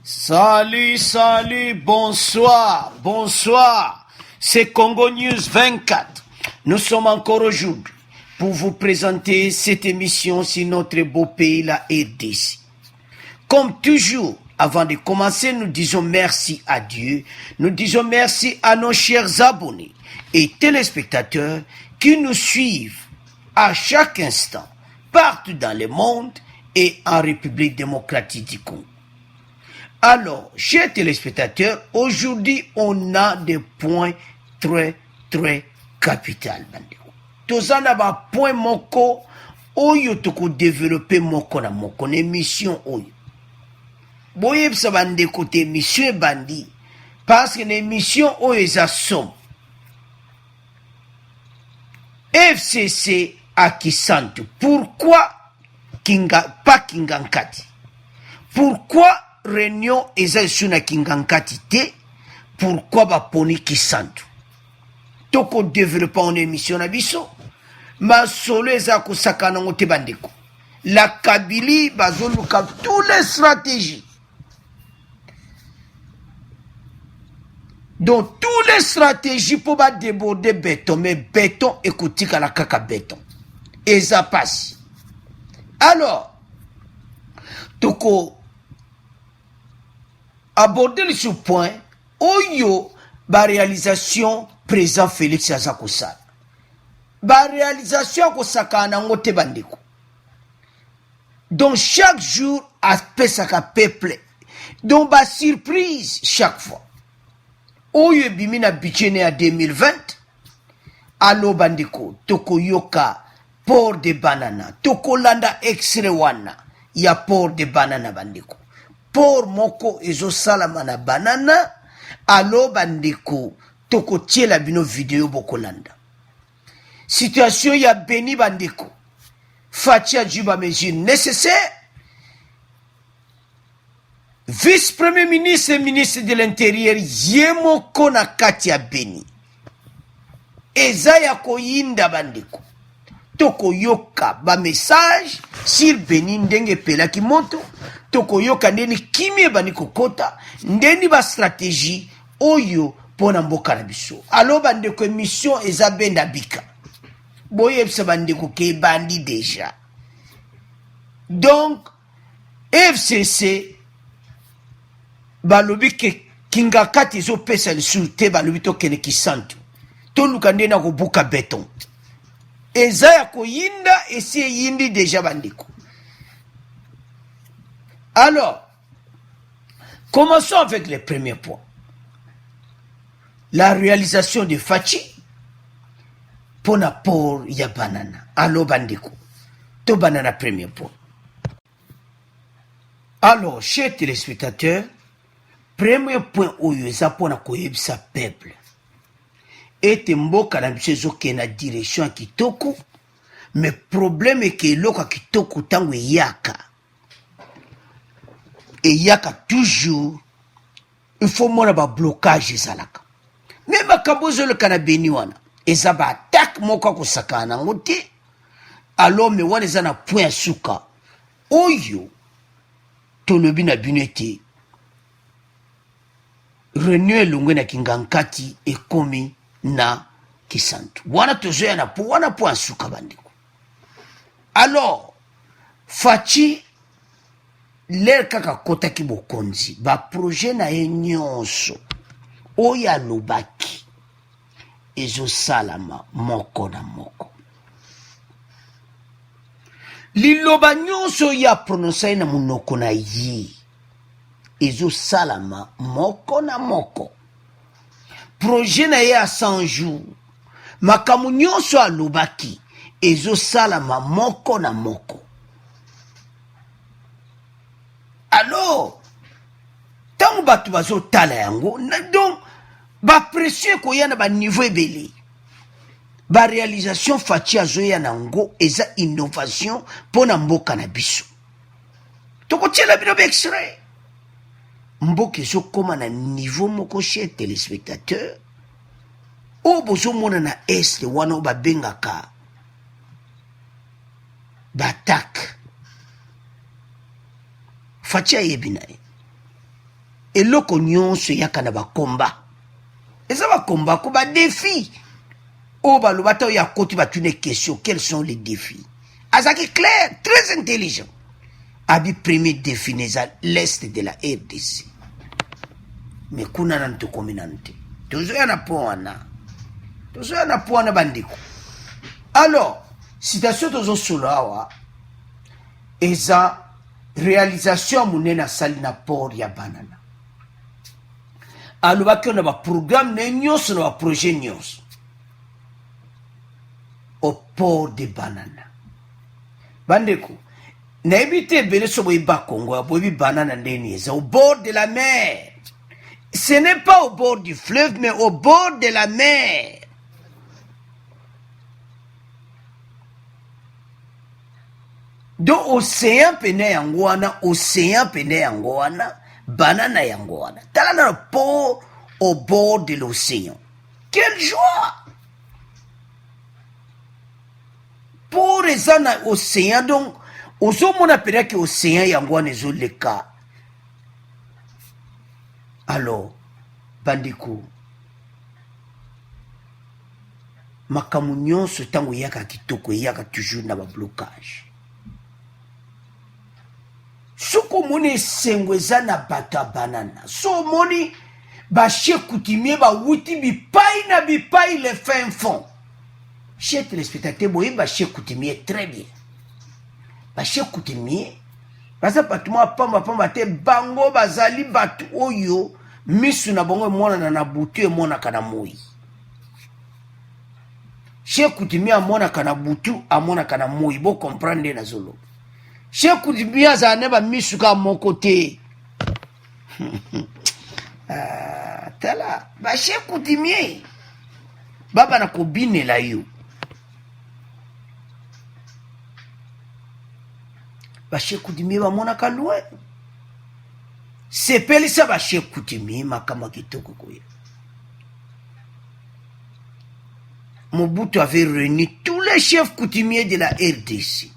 Salut, salut, bonsoir, bonsoir. C'est Congo News 24. Nous sommes encore aujourd'hui pour vous présenter cette émission sur notre beau pays, la RDC. Comme toujours, avant de commencer, nous disons merci à Dieu. Nous disons merci à nos chers abonnés et téléspectateurs qui nous suivent à chaque instant, partout dans le monde et en République démocratique du Congo. Alors, chers téléspectateurs, aujourd'hui, on a des points très capitaux. Tous en avons un point moko, oyo toko développer moko na moko, émission oyo. Boye ça va de côté émission bandi, parce que l'émission oyo za som. FCC à Kisantu. Pourquoi pas Kingankati? Pourquoi réunion eza suna Kingankati te? Pourquoi ba poni Kisantu? Toko développer en émission na biso. Ma solo eza ko sakana ngote bandeko. La Kabylie bazoluka toutes les stratégies. Donc, toutes les stratégies pour pas déborder béton, mais béton écoutez à la caca béton. Et ça passe. Alors, toko aborder ce point, oyo, ba réalisation président Félix Azakoussal. Ba réalisation kosaka na ngote bandeko. Donc, chaque jour, a pesaka peuple. Donc, ba surprise chaque fois. Oyo bimina bichene à 2020, alo bandiko, toko yoka, port de banana, toko landa extrait wana, ya port de banana bandiko. Port moko ezo salamana banana, alo bandiko, toko tiela bino video boko landa. Situation ya Beni bandiko, fatia juba mesure nécessaire, vice-premier ministre et ministre de l'Intérieur yemo kona kati ya Beni. Eza ya koyinda bandeko. Toko yoka ba message sur Beni ndenge pela ki moto. Toko yoka ndeni kimie bandeko kota. Ndeni ba stratégie oyo pona mboka na biso. Alo bandeko émission eza benda bika. Boye psa bandeko ke bandi déjà. Donc, FCC balobi ke Kingakati zo pesa lisu te balobi to kene Kisantu to lukande na kobuka béton eza ya koyinda esi yindi déjà bandiko. Alors commençons avec les premiers points. La réalisation de Fachi pour na port ya banana. Alors bandiko to banana premier point. Alors chers téléspectateurs, premier point oyo eza pona koyebisa peuple ete mboka na biso ezoke na direction ya kitoko, mais problème eke eloko ya kitoko tango eyaka toujours il faut mona ba blocage ezalaka. Me makambo ezoleka na Beni wana eza ba attaque moko akosakana nango te. Alors me wana eza na point ya suka oyo tolobi na bino ete Renew elongwe na Kingankati ekomi na Kisantu. Wana tozoya na po wana po asuka bandiko. Alors, Fachi ler kaka kota ki bokonzi ba projet na ye nyonso oya lobaki ezo salama moko na moko. Liloba nyonso ya prononcer na munoko na yi ezo salama moko na moko. Projet na ye a 100 jours. Makamu nyonso alobaki ezo salama moko na moko. Alors, tango batu bazo tala yango, donc, ba pression koyana ba niveau ebele. Ba réalisation Fachi azoya nango eza innovation pona mboka na biso. Toko tiela bino extrait. Mboka ezo koma na niveau moko chez téléspectateur. O bozo mona na est wana ba bengaka batak. Fachi ayebi na ye. eloko nyonso eyaka na bakomba eza bakomba ko badefi oyo baloba ta oyo akoti batune question quels sont les défis azalaki clair très intelligent abi premier défi neza l'est de la RDC mais kuna nanu tokomi nanu te tozoya na po wana bandeko. Alors citation tozosolo awa eza réalisation ya monene asali na port ya Banana alobaki na baprogramme na nyonso na baprojet nyonso au port de Banana. Bandeko nayebi te ebele so boyeba Congo boyebi Banana ndeni eza au bord de la mer. Ce n'est pas au bord du fleuve mais au bord de la mer. Donc océan pene yango wana Banana yango wana tala na port au bord de l'océan. Quelle joie! Pour eza na océan donc ozomona pena ke océan yango wana ezoleka. Alors bandeko makambo nyonso ntango eyaka kitoko eyaka toujours na bablocage. Soko moni esengo eza na bato ya Banana so moni bachie coutumier bawuti bipai na bipai le fin fond. Chers téléspectateurs boye bachie coutumier très bien. Bachie coutumier baza bato mwa pamba te bango bazali bato oyo misu na bango emonana na butu emonaka na moi. Chers coutumier amonaka na butu amonaka na moi bo comprendre na zolo. Chers coutumier azane ba misu ka moko te. Tala ba chers coutumier baba na kobinela yo. Bachie coutumier bamonaka loin. Sepelisa bachie coutumier makama kitoko koya. Mobutu avait réuni tous les chefs coutumiers de la RDC.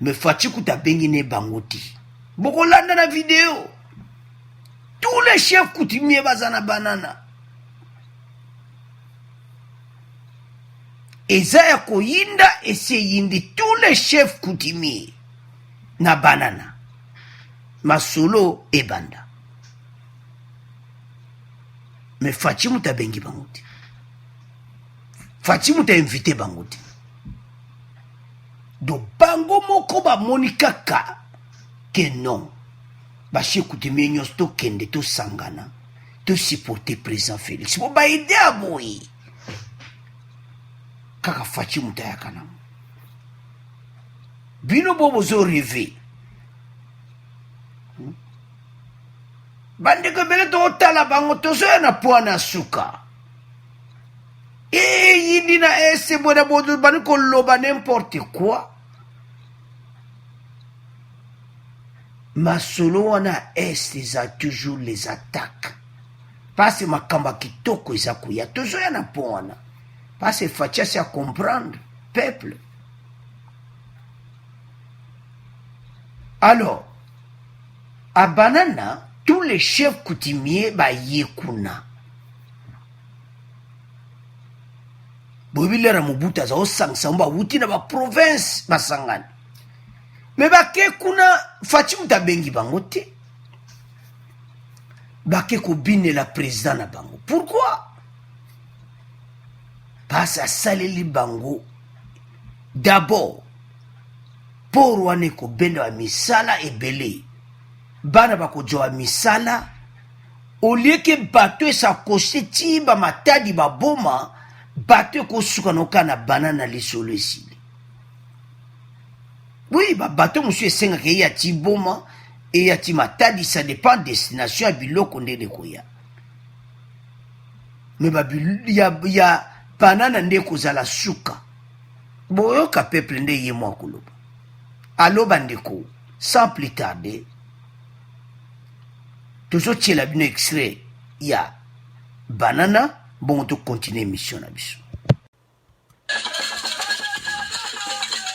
Mais Fati Kuta Bengine Bangoti. Bokolanda na vidéo. Tous les chefs coutumiers bazana Banana. Ezaya koyinda ese yindi tous les chefs coutumiers na Banana. Masolo et Banda. Mais Fati Muta Bengi Bangoti. Fati Muta invité Bangoti. Do bango moko ba monikaka que non. Bachie coutumier nyos to kende to sangana. To supporter président Félix. Bo ba ide aboyi. Kaka Fati Muta yakana. Bino bobo zo rêver. Bandeko bele to tala bango to zo na poana suka. Yindi na ese boda bodo baniko loba n'importe quoi. Masolo wana est eza toujours les attaques. Parce que makamba kitoko eza kuya toujours ya na po wana. Parce que Fatia c'est à comprendre peuple. Alors à Banana tous les chefs coutumiers ba yekuna. Bobilera Mobutu aza osangisa mba wuti na ba province basangana. Mais bake kuna Fati Muta bengi bango te. Bake ko bine la président na bango. Pourquoi? Parce que saleli bango d'abord pour wane ko bende wa misala ebele. Bana bako joa misala au lieu que bateau sa koseti ba matadi ba boma bateau ko suka noka na Banana lisolo esili. Oui, bateau monsieur senga ke ya ti boma et ya ti matadi ça dépend destination biloko ndele koya. Mais ya Banana ndeko zala suka. Boyoka peuple nde yemo akoloba. Allo bandeko, sans plus tarder. Toujours tchela bino extrait ya Banana bon to continuer mission na biso.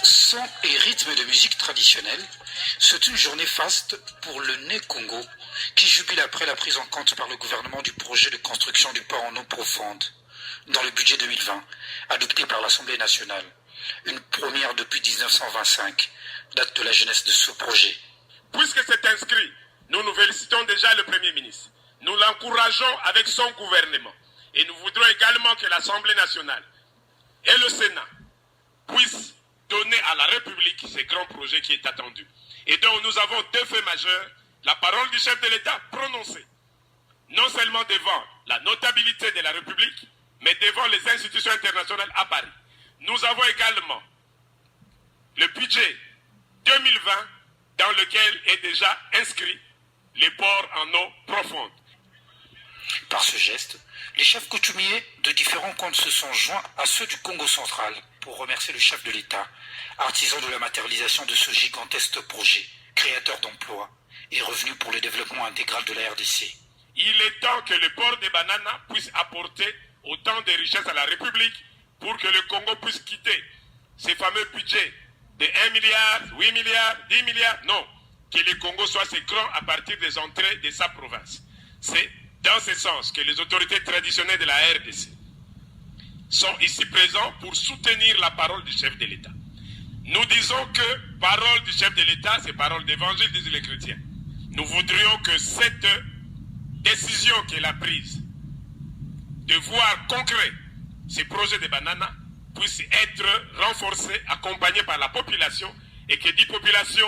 Son et rythme de musique traditionnelle C'est une journée faste pour le Né Congo qui jubile après la prise en compte par le gouvernement du projet de construction du port en eau profonde dans le budget 2020 adopté par l'Assemblée nationale. Une première depuis 1925, date de la jeunesse de ce projet. Puisque c'est inscrit, nous félicitons déjà le Premier ministre. Nous l'encourageons avec son gouvernement. Et nous voudrons également que l'Assemblée nationale et le Sénat puissent donner à la République ce grand projet qui est attendu. Et donc nous avons deux faits majeurs. La parole du chef de l'État prononcée, non seulement devant la notabilité de la République, mais devant les institutions internationales à Paris. Nous avons également le budget 2020 dans lequel est déjà inscrit les ports en eau profonde. Par ce geste, les chefs coutumiers de différents comptes se sont joints à ceux du Congo central pour remercier le chef de l'État, artisan de la matérialisation de ce gigantesque projet, créateur d'emplois et revenus pour le développement intégral de la RDC. Il est temps que le port de Banana puisse apporter autant de richesses à la République pour que le Congo puisse quitter ces fameux budgets de 1 milliard, 8 milliards, 10 milliards. Non, que le Congo soit si grand à partir des entrées de sa province. C'est dans ce sens que les autorités traditionnelles de la RDC sont ici présents pour soutenir la parole du chef de l'État. Nous disons que parole du chef de l'État, c'est parole d'évangile, disent les chrétiens. Nous voudrions que cette décision qu'elle a prise de voir concret ces projets de Banana puisse être renforcé, accompagné par la population, et que dit population,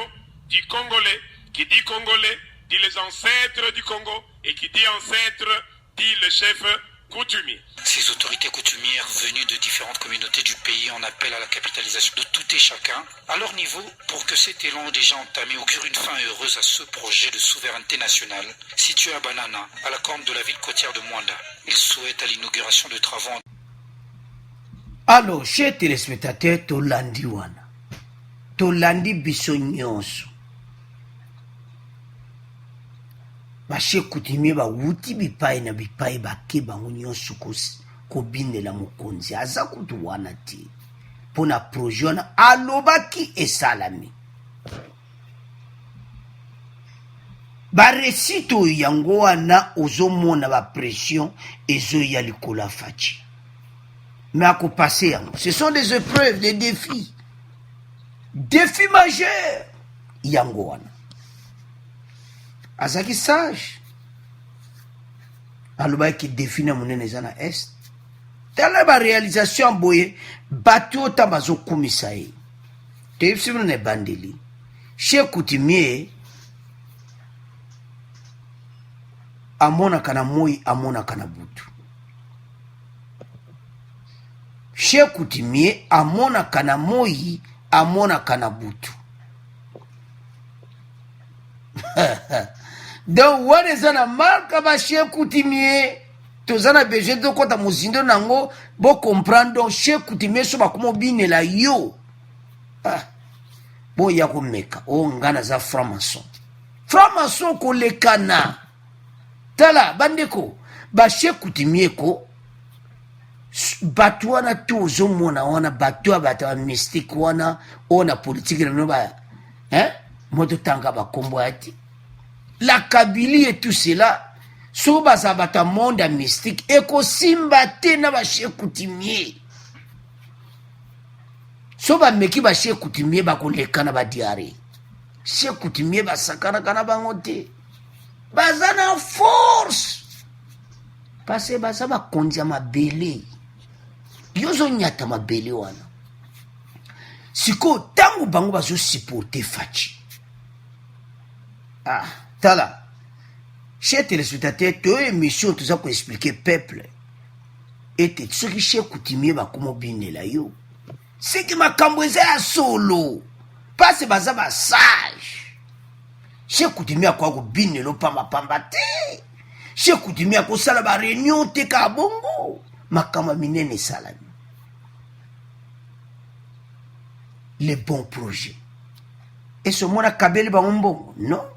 dit Congolais, qui dit Congolais, dit les ancêtres du Congo, et qui dit ancêtre, dit le chef coutumier. Ces autorités coutumières venues de différentes communautés du pays en appellent à la capitalisation de tout et chacun à leur niveau pour que cet élan déjà entamé augure une fin heureuse à ce projet de souveraineté nationale situé à Banana, à la corne de la ville côtière de Mwanda. Ils souhaitent à l'inauguration de travaux. Alors, chers téléspectateurs, Tolandi wana, Tolandi biso nyonso. Bashe coutumier ba wuti bipai na bipai bake bango nyonso kobindela mokonzi aza kutu wana te pona projet wana alobaki esalami. Baresite oyo yango wana ozomona bapression ezoya likolo faci. Mais à quoi passer, ce sont des épreuves, des défis. Défis majeurs. Yangoana. Azaki sage. Aloba qui définit mon nez est. Dans la réalisation boye, bateau tabazo komisaye. Tepsi mne bandeli. Chez coutumier, amona kana moi, amona kana butu. Chez coutumier, amona kana moi, amona kana butu. Donc, wane zana marka ba chez coutumier, to zana beje de kota muzindo nango, bo comprendre donc chez coutumier so ba kumo bine la yo. Bo ya kumeka, o ngana za franc-maçon. Franc-maçon ko lekana. Tala, bandeko, ba chez coutumier ko, batu wana tu ozomona wana batu abata mystique wana ona politique na ba moto tanga ba kombo ati la Kabylie et tout cela so bazabata monde mystique eko simba te na ba chez coutumier so ba meki ba chez coutumier ba kolekana ba diare chez coutumier ba sakana kana bango te bazana force parce que bazaba kondia mabele yozo nyata mabele wana siko tangu bango bazo supporter faci tala chez téléspectateurs to émission tout ça pour expliquer peuple et ce qui chez coutumier ba komo binela yo c'est que makambo eza solo parce bazaba sage chez coutumier kwa ko binelo pamba pamba te chez coutumier ko sala ba réunion te ka bongo makama minene salami les bons projets et ce mona kabeli ba mbongo non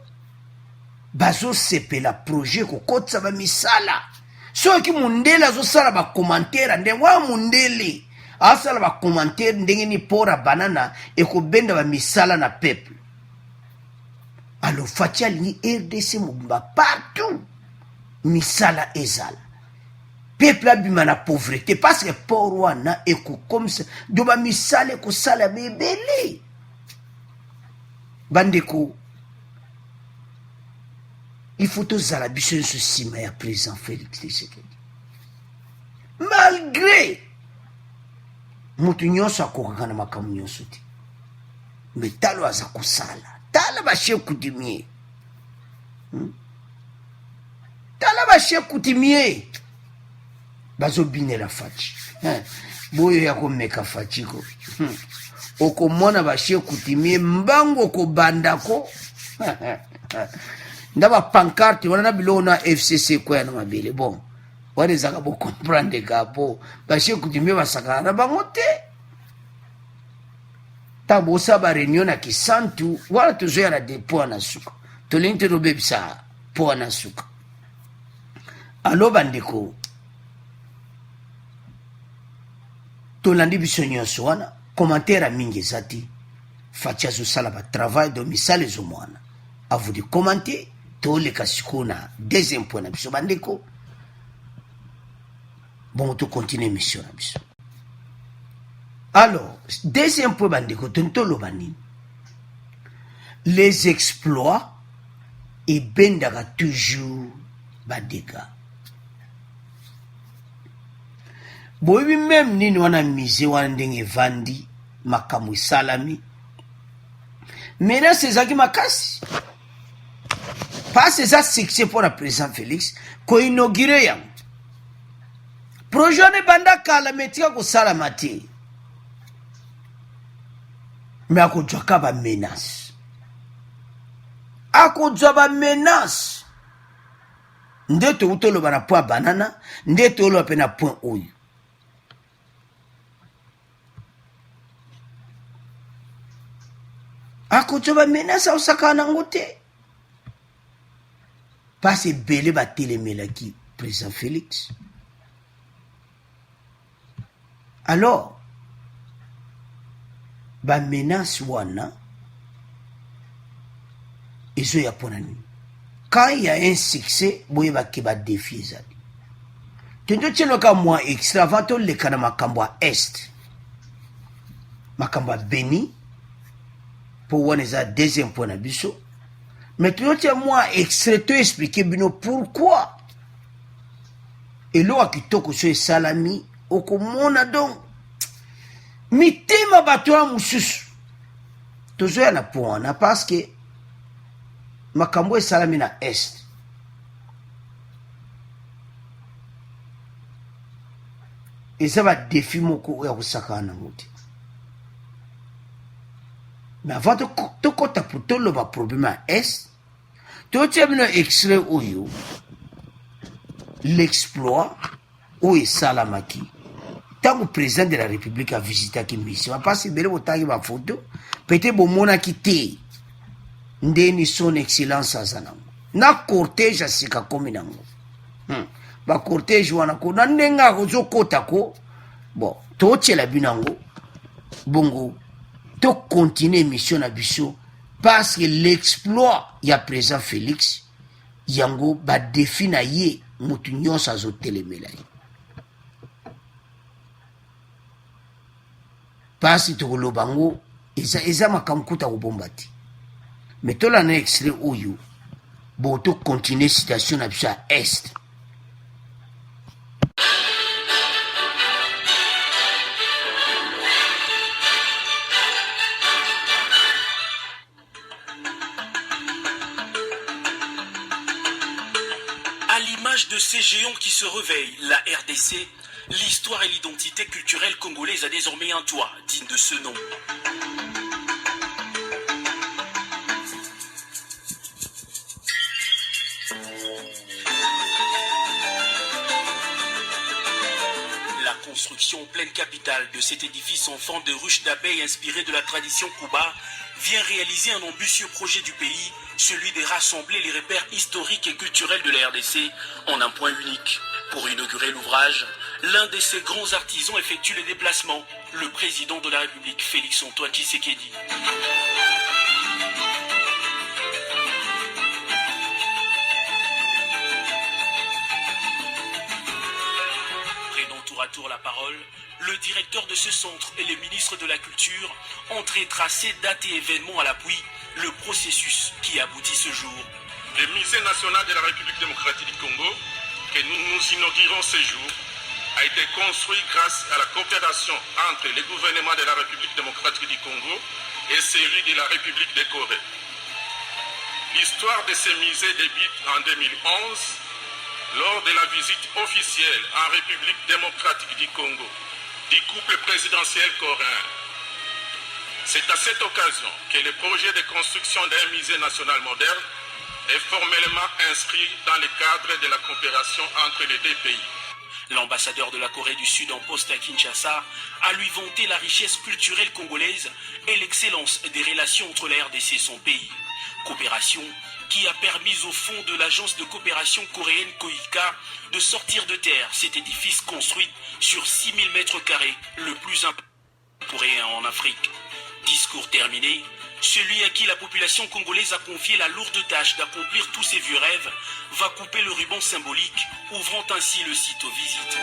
bazo sepela projet ko kotsa ba misala so ki mundela zo sala ba commentaire ndenge wa mundele asala ba commentaire ndenge ni pora banana e ko benda ba misala na peuple alors fatia ni RDC mobimba partout misala ezala peuple abima na pauvreté parce que port wana eko comme ça doba misala ekosala bebele bandeko il faut tozala biso nyonso nsima ya président Félix Tshisekedi malgré mutu nyonso akokaka na makambo nyonso te me talo aza kosala tala bashie coutumier tala bashie coutumier bazobinela faci boyo ya komeka faci ko okomona bashie coutumier mbango okobandako ndaba pancarte wana na biloko na FCC kwaya na mabele bon wana ezaka bocomprendre kapo bashie coutumier basakana na bango te ntango bosala bareunion na kisantu wana tozoya na depo wana suka tolingi te tobebisa po wana suka alo bandeko tolandi biso nyonso wana commentaire mingi eza te faci azosala batravail do misala ezomwana avudi commenter toleka sikoyo na deuxième point na biso bandeko bongo tocontinue mission na biso. Alors, deuxième point bandeko toloba nini les exploits ebendaka toujours badega boyebi même nini wana mise wana ndenge evandi makambo esalami menace ezalaki makasi parce eza succès mpo na président Félix koinaugure yango projet wana ebanda kala me etika kosalama te me akozwaka bamenace nde tokutoloba na point ya banana nde toloba mpe na point oyo akozwa bamenace aosakana nango te pasi ebele batelemelaki président Félix. Alors bamenace wana ezoya mpona nini quand il y a un succès boyebaki badefi ezali tendo tienoka mwa extra avant toleka na makambo ya est makambo ya Beni mpo wana eza deuxième point na biso mais toyotia mwa extrait to expliquer bino pourquoi eloko kitoko so esalami okomona donc mitema bato ya mosusu tozoya na po wana parce que makambo esalami na est eza badefi moko ya kosakana nango te mais avant tokota po toloba problème ya est toyotia bino extrait oyo l'exploit oyo esalamaki ntango président de la république avisitaki mission apasi ebele botangi bafoto pete bomonaki te ndeni son excellence aza nango na cortège asika komi nango bacortège wana ko na ndenge akozokotako bon totiela bino yango bongo tocontinue mission na biso parce que l'exploit ya président Félix yango badefi na ye motu nyonso azotelemela ye pasi tokoloba ngo eza makambo kuta kobomba te mais tolanda na extrait oyo bo tocontinue citation na biso ya est. À l'image de ces géants qui se réveillent, la RDC, l'histoire et l'identité culturelle congolaise a désormais un toit digne de ce nom. La construction en pleine capitale de cet édifice en forme de ruche d'abeilles inspiré de la tradition Kuba vient réaliser un ambitieux projet du pays, celui de rassembler les repères historiques et culturels de la RDC en un point unique. Pour inaugurer l'ouvrage, l'un de ses grands artisans effectue le déplacement, le président de la République Félix Antoine Tshisekedi. tour la parole, le directeur de ce centre et le ministre de la Culture ont tracé date et événements à l'appui le processus qui aboutit ce jour. Le musée national de la République démocratique du Congo, que nous inaugurons ce jour, a été construit grâce à la coopération entre le gouvernement de la République démocratique du Congo et celui de la République de Corée. L'histoire de ce musée débute en 2011 lors de la visite officielle en République démocratique du Congo du couple présidentiel coréen. C'est à cette occasion que le projet de construction d'un musée national moderne est formellement inscrit dans le cadre de la coopération entre les deux pays. L'ambassadeur de la Corée du Sud en poste à Kinshasa a lui vanté la richesse culturelle congolaise et l'excellence des relations entre la RDC et son pays. Coopération qui a permis au fond de l'agence de coopération coréenne KOICA de sortir de terre cet édifice construit sur 6000 mètres carrés, le plus important coréen en Afrique. Discours terminé, celui à qui la population congolaise a confié la lourde tâche d'accomplir tous ses vieux rêves va couper le ruban symbolique, ouvrant ainsi le site aux visites.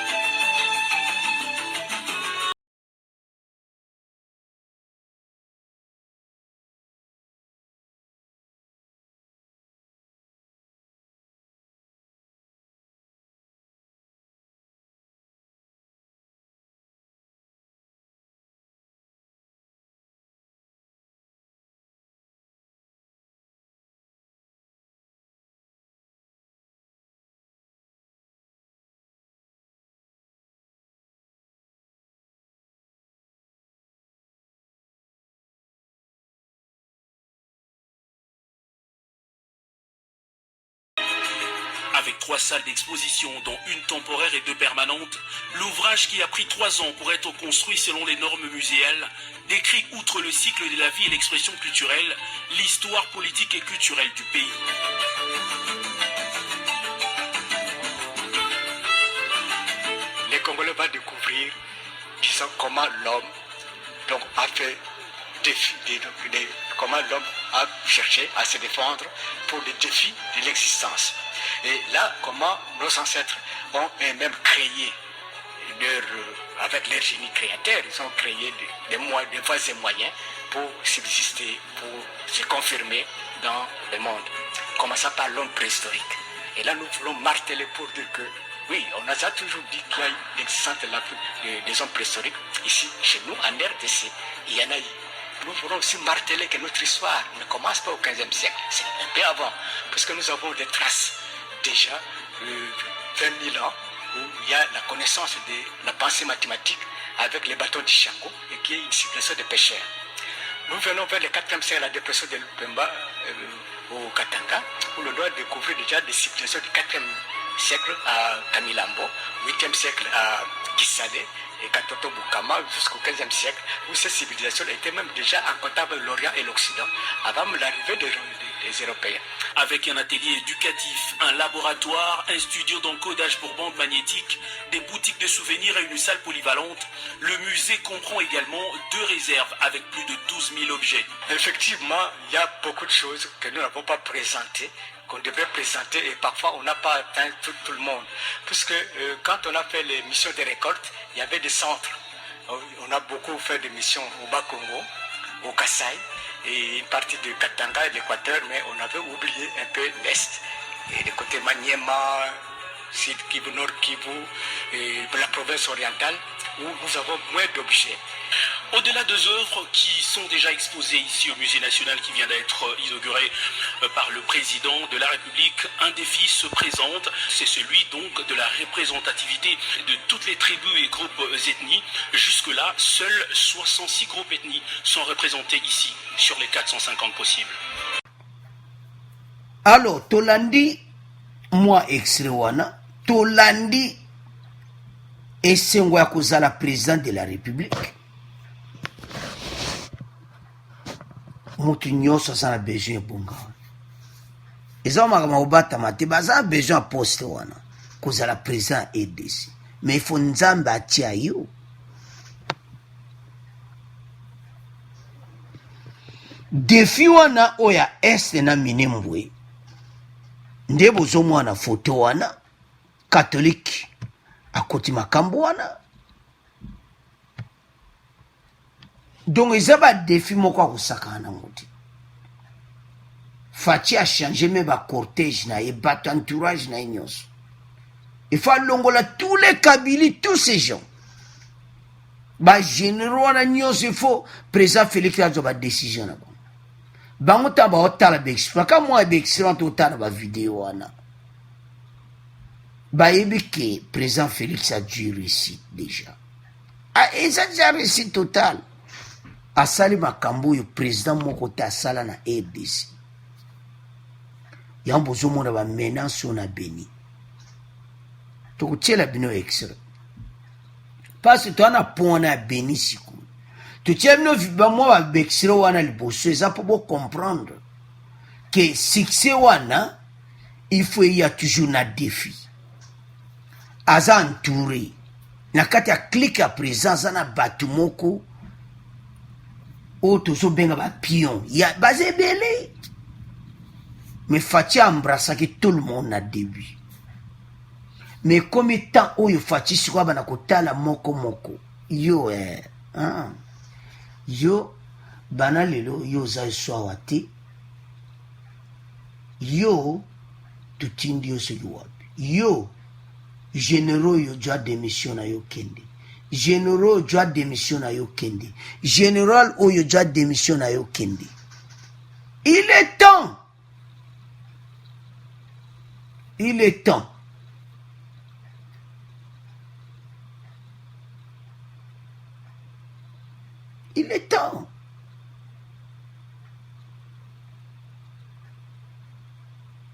Avec 3 salles d'exposition, dont une temporaire et 2 permanentes, l'ouvrage qui a pris 3 ans pour être construit selon les normes muséales décrit, outre le cycle de la vie et l'expression culturelle, l'histoire politique et culturelle du pays. Les Congolais vont découvrir, disons, comment l'homme a fait comment l'homme a cherché à se défendre pour les défis de l'existence. Et là, comment nos ancêtres ont eux-mêmes créé, avec leur génie créateur, ils ont créé des voies et moyens pour subsister, pour se confirmer dans le monde. Commençant par l'homme préhistorique. Et là, nous voulons marteler pour dire que, oui, on a déjà toujours dit qu'il y a l'existence des hommes préhistoriques. Ici, chez nous, en RDC, il y en a eu. Nous voulons aussi marteler que notre histoire ne commence pas au XVe siècle, c'est un peu avant, parce que nous avons des traces déjà 20 000 ans où il y a la connaissance de la pensée mathématique avec les bâtons du Shango et qui est une civilisation de pêcheurs. Nous venons vers le 4e siècle, la dépression de Lupemba au Katanga, où l'on doit découvrir déjà des civilisations du 4e siècle à Kamilambo, 8e siècle à Kisale et Katoto Bukama jusqu'au 15e siècle, où ces civilisations étaient même déjà en contact avec l'Orient et l'Occident avant l'arrivée des Européens. Avec un atelier éducatif, un laboratoire, un studio d'encodage pour bandes magnétiques, des boutiques de souvenirs et une salle polyvalente, le musée comprend également 2 réserves avec plus de 12 000 objets. Effectivement, il y a beaucoup de choses que nous n'avons pas présentées, qu'on devrait présenter et parfois on n'a pas atteint tout le monde. Puisque quand on a fait les missions de récolte, il y avait des centres. On a beaucoup fait des missions au Bas-Congo, au Kasaï, et une partie du Katanga et de l'Équateur, mais on avait oublié un peu l'Est, et le côté Maniema, Sud Kivu, Nord Kivu, et la province orientale, où nous avons moins d'objets. Au-delà des œuvres qui sont déjà exposées ici au Musée national qui vient d'être inauguré par le président de la République, un défi se présente, c'est celui donc de la représentativité de toutes les tribus et groupes ethnies. Jusque-là, seuls 66 groupes ethnies sont représentés ici, sur les 450 possibles. Alors, Tolandi, moi, Exrewana, Tolandi, et c'est moi qui suis la présidente de la République. Mutu nyonso aza na besoin ebonga wana eza makambo obatama te baza na besoin ya poste wana kozala président EDC mais ifo nzambe atia yo defi wana oyo ya este na minembwe nde bozomona foto wana katolike akoti makambo wana donc eza badefi moko akosakana nango te. Faci achange me bacortège na ye bato entourage na ye nyonso. Il faut alongola tous les Kabylie, tous ces gens. Généraux wana nyonso il faut président Félix azwa badécision na bango. Bango ta baotala baexploit ka mwa baexploit totala bavideo wana. Bayebi ke président Félix a dû réussite déjà. Eza déjà réussite total. Asali makambo oyo président moko te asala na RDC. Yango bozomona bamenance oyo na Beni. Tokotiela bino extrait. Parce que toana pona ya Beni siku. Totia bino bamwa baextrait wana liboso eza po bo comprendre que succès wana il faut y a toujours na défi. Aza entouré. Na kati ya clique à présence na batu moko o tozo benga ba pion. Ya bazé belé. Mais Faci embrassa que tout le monde na début. Mais comme temps oyo Faci sikwa bana kotala moko moko. Yo yo bana lelo yo za swa te. Yo tutindi yo se wapi. Yo généraux yo doit démission na yo kende. Généraux doit démission na yo kende. Général oyo doit démission na yo kende. Il est temps. Il est temps. Il est temps.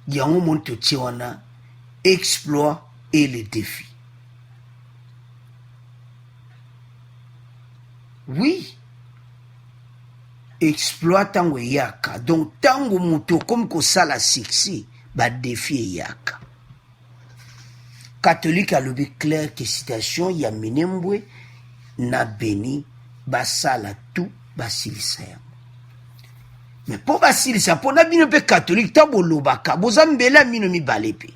Il y a un moment où tu as exploit et les défis. Oui. Exploit tango yaka. Donc tango muto comme ko sala succès. Ba défi yaka. Catholique a levé clair que citation ya minembwe na Beni basala tout basilisa. Mais pour basilisa pour na bino pe catholique tabo lobaka bozambela mino mi balepe.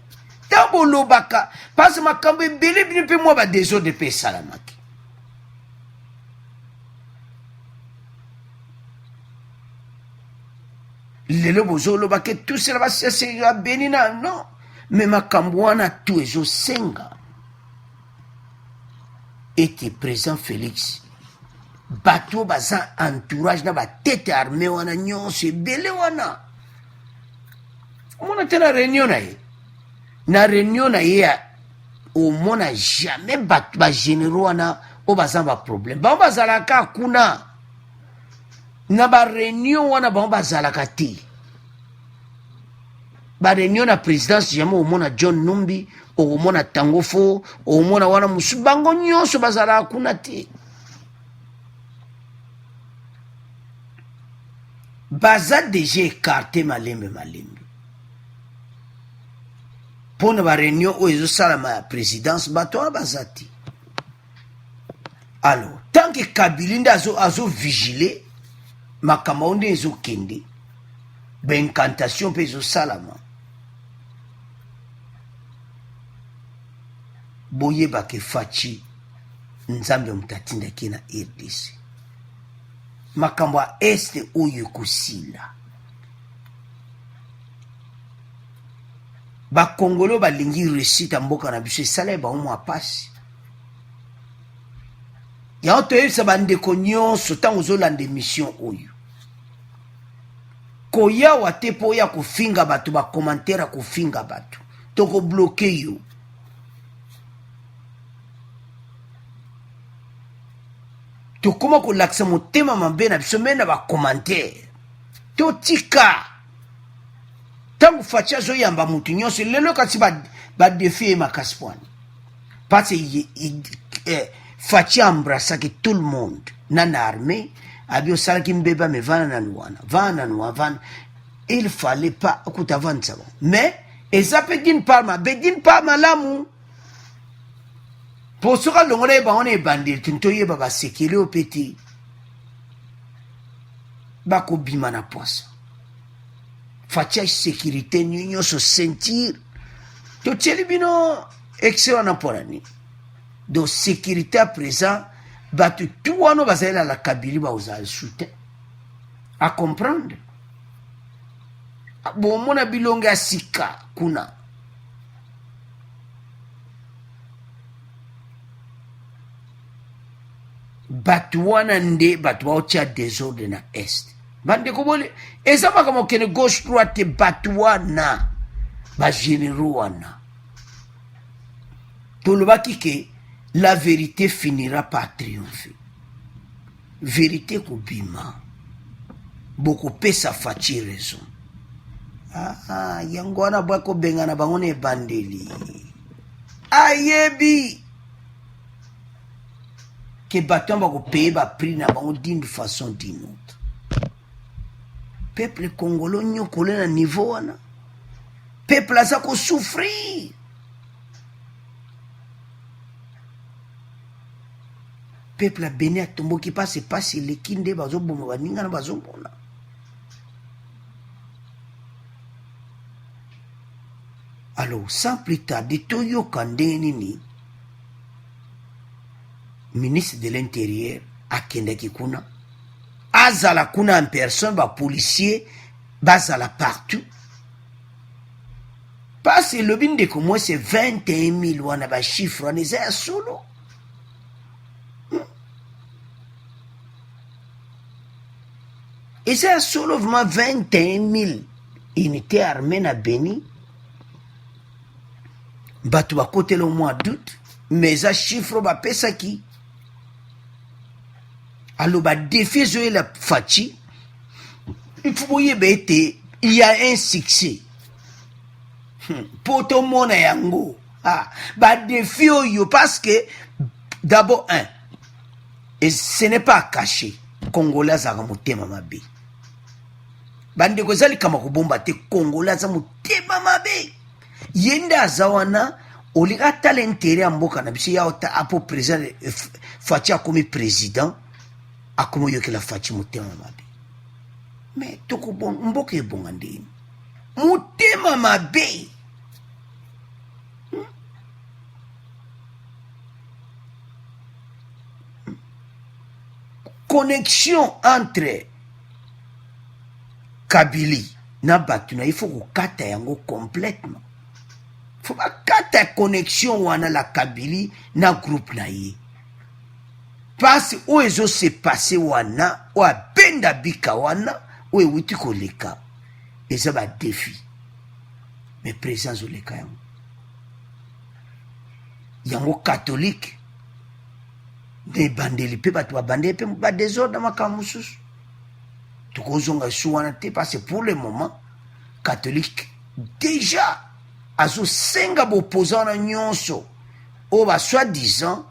Tabo lobaka parce que makambo ebele bino pe moi ba désordre pe salamaki. Lelo bozo lobaka tout cela va se Benina non. Mais makambo wana tout ezo senga. Était présent Félix. Bateau baza entourage na ba tête armée wana nyonso ebele wana. Omona tena réunion na ye. Na réunion na ye omona jamais bato ba généraux wana o baza ba problème. Ba bazalaka kuna. Na ba réunion wana ba bazalaka te. Ba réunion na présidence jamais omona John Numbi, omona Tangofo, omona wana musubango nyonso bazala kuna te. Baza déjà écarté malembe. Pour na ba réunion o ezo sala ma présidence bato bazati. Alors, tant que Kabylie azo vigiler makamaundi ezo kende. Ben incantation pe ezo salama. Boyeba ke Faci nzambe mutatinda kina RDC. Makambo a este oyo kusila. Ba Congolo ba lingi réussite mboka na biso sala ba omo apasi. Ya oto yebisa bandeko nyonso tango zolanda mission oyo. Koya wate po ya kofinga bato ba commentaire kofinga bato. Toko bloquer yo. To koma ko laksa motema mabe na biso mena ba commentaire. To tika. Tango Faci zo yamba mutu nyonso lelo kasi ba défi makasi pwani. Parce Faci embrassa que tout le monde nan armée abio sala ki mbeba me vana nan il fallait pas okuta avanza. Mais eza pe din parma malamu. Pour ce que l'on a bandit, tu n'as pas sécurité au petit. Bako bimana poisse. Faci sécurité, nous se sentir. Tu as bino excellent pour l'année. Donc sécurité à présent, bato tu wana bazalela la Kabylie baozala soutien à comprendre bomona bilongo ya sika kuna bato wana nde bato baotia désordre na est bandeko bole eza makambo kene gauche droite bato wana bagénéraux wana tolobaki ke la vérité finira par triompher vérité kobima bokopesa faci raison yango wana bakobengana bango na ebandeli ayebi ke bato bakopeye baprix na bango d'une façon d'une autre peuple congolais nyokole na niveau wana peuple aza kosouffrir peuple abeni atomboki pasi pasi eleki nde bazoboma baninga na bazomona alors sans plus tarder toyoka ndenge nini ministre de l'intérieur akendaki kuna azala kuna en personne bapolicier bazala partout parce elobi ndeko moi c'est 21 000 wana bachiffre wana eza ya solo eza ya solo vraiment 21 000 unité armée na Beni bato bakotela au mois d'août mais eza chiffre bapesaki alors badefi ezoyela faci il faut boyeba ete il y a un succès po tomona yango badefi oyo parce que d'abord et ce n'est pas caché congolais azalaka motema mabe bandeko eza likama kobomba te congolais aza motema mabe ye nde aza wana olingi atala intere ya mboka na biso ya apo président faci akomi président akomi oyokela faci motema mabe mais mboka ebonga ndeni motema mabe connexion entre Kabylie na bato na il faut kokata yango complètement faut bakata connexion wana la Kabylie na groupe na ye parce oyo ezose passe wana oyo abenda bika wana oyo ewuti koleka eza badefi mais présence oleka yango catholique nde ebandeli mpe bato babandeli mpe badésordre makambo mosusu tokozonga su wana te parce que pour le moment catholique déjà azosenga bopoza wana nyonso oyo basoi-disant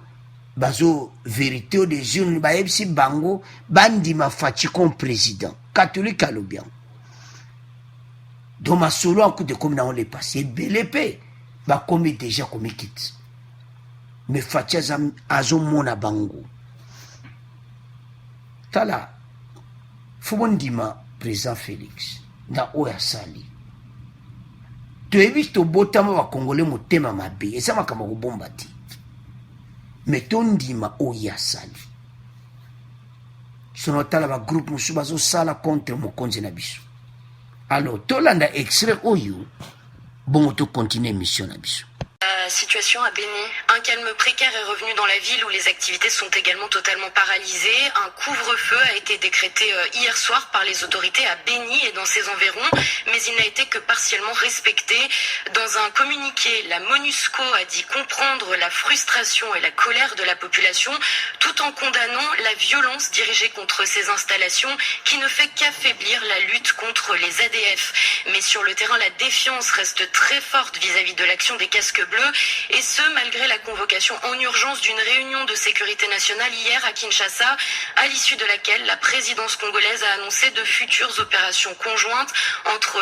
bazo vérité o des urnes bayebisi bango bandima faci comme président catholique alobi yango donc masolo akute komi nango le passé ebele mpe bakomi déjà komi kiti mais faci azomona bango tala fo bondima président Félix na oyo asali toyebi tobotama bakongole motema mabe eza makambo kobomba te mais tondima oyo asali sono tala bagroupe mosusu bazosala contre mokonzi na biso alors tolanda extrait oyo bongo tocontinue émission na biso. Situation à Béni. Un calme précaire est revenu dans la ville où les activités sont également totalement paralysées. Un couvre-feu a été décrété hier soir par les autorités à Béni et dans ses environs, mais il n'a été que partiellement respecté. Dans un communiqué, la MONUSCO a dit comprendre la frustration et la colère de la population, tout en condamnant la violence dirigée contre ces installations qui ne fait qu'affaiblir la lutte contre les ADF. Mais sur le terrain, la défiance reste très forte vis-à-vis de l'action des casques bleus, et ce malgré la convocation en urgence d'une réunion de sécurité nationale hier à Kinshasa, à l'issue de laquelle la présidence congolaise a annoncé de futures opérations conjointes entre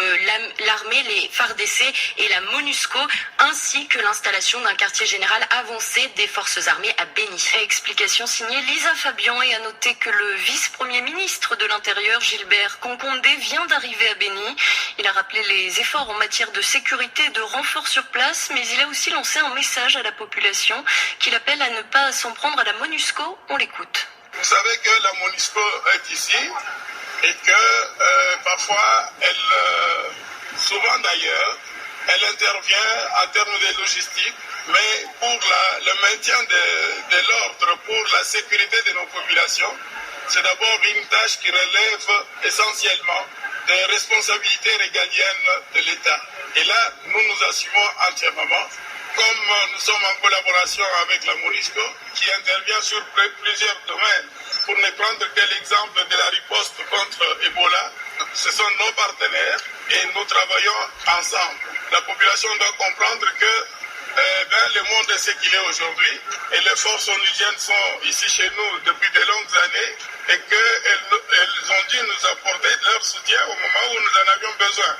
l'armée, les FARDC et la MONUSCO, ainsi que l'installation d'un quartier général avancé des forces armées à Béni. Explication signée Lisa Fabian, et à noter que le vice-premier ministre de l'Intérieur, Gilbert Concondé, vient d'arriver à Béni. Il a rappelé les efforts en matière de sécurité et de renfort sur place, mais il a aussi lancé un message à la population qu'il appelle à ne pas s'en prendre à la MONUSCO. On l'écoute. Vous savez que la MONUSCO est ici et que parfois, souvent d'ailleurs, elle intervient en termes de logistique, mais pour le maintien de l'ordre, pour la sécurité de nos populations, c'est d'abord une tâche qui relève essentiellement des responsabilités régaliennes de l'État. Et là, nous nous assumons entièrement, comme nous sommes en collaboration avec la MONUSCO, qui intervient sur plusieurs domaines. Pour ne prendre que l'exemple de la riposte contre Ebola, ce sont nos partenaires et nous travaillons ensemble. La population doit comprendre que le monde est ce qu'il est aujourd'hui et les forces onusiennes sont ici chez nous depuis de longues années et qu'elles ont dû nous apporter leur soutien au moment où nous en avions besoin.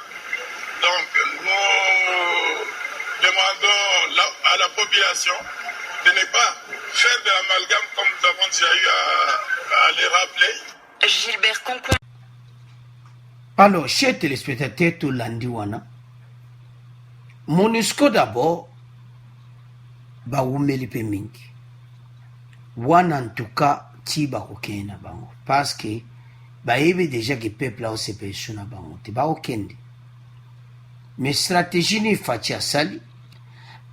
Donc nous demandons à la population de ne pas faire de l'amalgame comme nous avons déjà eu à les rappeler. Gilbert Concon. Alors, chers téléspectateurs, tout l'andiwana, MONUSCO d'abord, ba wumeli pe mingi. Wana en tout cas, ti ba okena bango. Parce que, ba yebe déjà que peuple a ose pe na bango. Ti ba okende. Mais stratégie ni fati asali.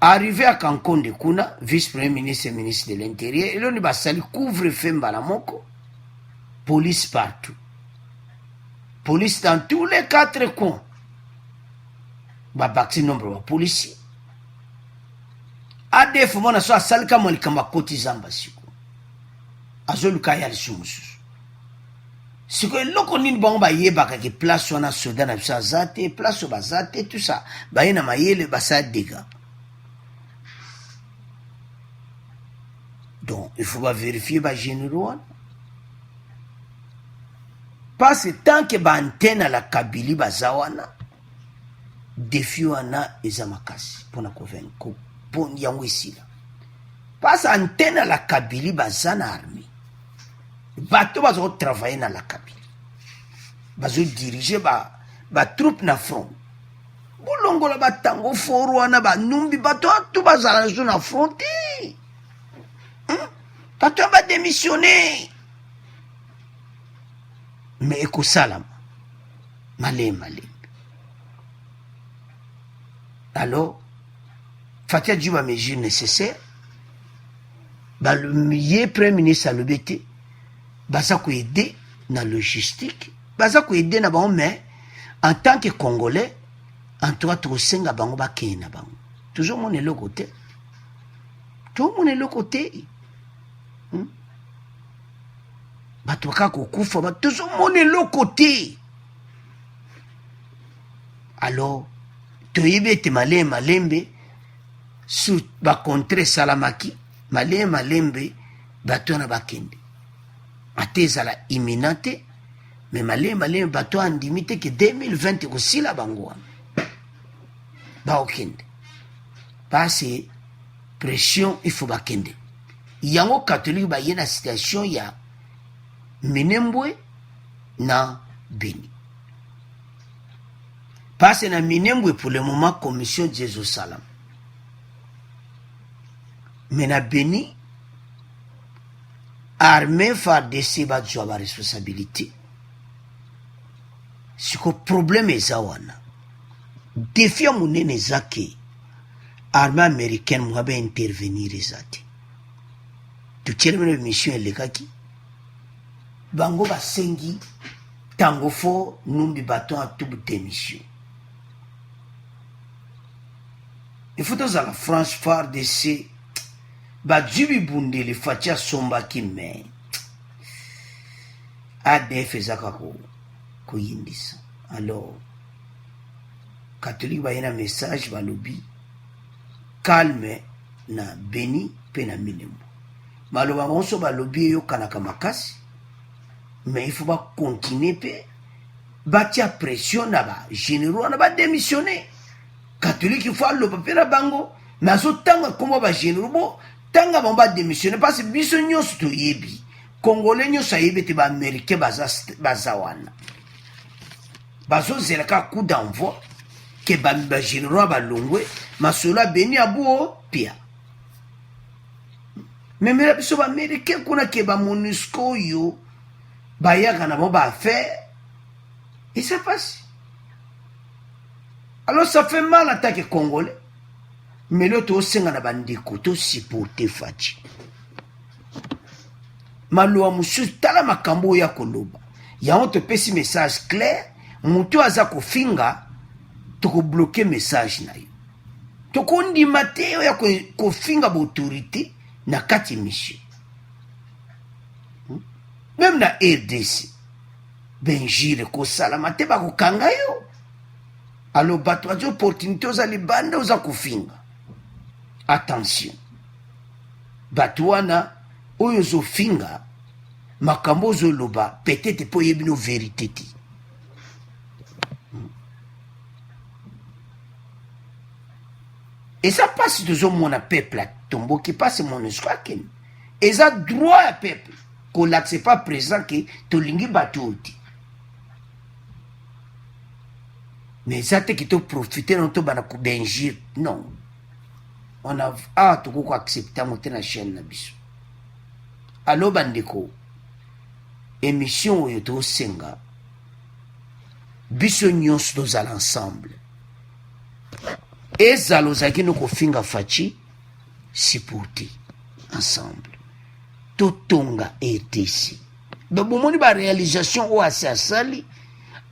Arrivé à Kankonde Kuna, vice-premier ministre et ministre de l'Intérieur, et l'on basali couvre-feu mbalamoko, police partout. Police dans tous les 4 coins. Babaki nombre de policiers. ADF mona so asalika molikamba koti zamba siko. Azoluka ya lisumusu. Siko loko nini bango ba yebaka ke place wana soda na bisa zate, place ba zate tout ça. Ba yena mayele basa dégâts. Donc, il faut pas vérifier les généraux. Parce que tant que les antennes à la Kabylie bazawana, défi wana ezamakasi pour na convaincre pour yango ici là. Parce que antenne à la Kabylie bazana armée. Bato bazo travailler dans la Kabylie. Bazo diriger ba troupe na front. Bolongo la batango foro wana ba numbi bato tout bazala na front. Bato va démissionner. Mais écoute salam. Malé. Alors, Fatia Djouba mesure nécessaire. Le meilleur premier ministre à l'OBT. Ça peut aider dans la logistique. Ça peut aider dans la mais en tant que Congolais, en toi, tu sais que bango ba kena bango. Toujours mon est le côté. Tout le monde est le côté. Batoka kokufa ba toujours mon est le côté. Alors, tu yebe te malembe sous ba contre Salamaki, malembe bato na bakende. Ateza la imminente, mais malembe bato andimite que 2020 aussi la bangwa. Ba okende. Parce pression il faut bakende. Yango catholique ba yena situation ya Minembwe na Beni. Parce na Minembwe pour le moment commission de Jérusalem. Mais na Beni armée FARDC ba joba responsabilité. C'est que problème est zawana. Défi munene zake armée américaine mwabe intervenir ezate. Tu tiens une mission elekaki. Bango basengi tango fo numbi baton a tout démission. Il faut dans la France phare de ces badjubi bunde le fatia somba ki me. ADF ezakako ko yindisa. Alors catholique ba yena message ba lobi calme na Beni pe na Minembwe. Maloba monso ba lobi yo kanaka makasi. Mais il faut pas continuer bâtir pression là-bas. Généraux on va démissionner. Catholique il faut le papier à bango. Mais à ce temps comment va généraux tanga on va démissionner parce que bisogno sto yebi. Congolais nyo sa yebi te ba américain bazawana. Bazo zelaka coup d'envoi. ke ba généraux balongwe masolo abeni abuo pia memela biso baaméricain kuna ke bamonusco oyo bayaka na bo baaffaire et ça passe. Alors ça fait mal en tant que Congolais. Mais l'autre aussi na bandeko to supporter Faci. Maluwa musu tala makambo ya koloba. Ya on te pesi message clair, mutu aza ko finga to ko bloquer message na yo. To ko ndima te ya ko finga ba autorité na kati mission. Même na RDC. Benjire ko salama te ba ko kanga yo. Alors bato azo opportunité oza libanda oza ko finga. Attention. Bato wana oyo zo finga makambo zo loba peut-être po yebi no vérité ti. Et ça passe de mon peuple à tombeau qui passe mon espoir. Et ça droit à peuple. Qu'on l'accepte pas présent que to lingi bateau. Mais ça te qui te profite non to bana ko benjir. Non. On a to ko accepter monter na chaîne na biso. Allo bandeko. Émission yo to senga. Biso nyos dos à l'ensemble. Et zalozaki no ko finga Faci supporter ensemble. Totonga RTC. Donc bomoni ba réalisation o asali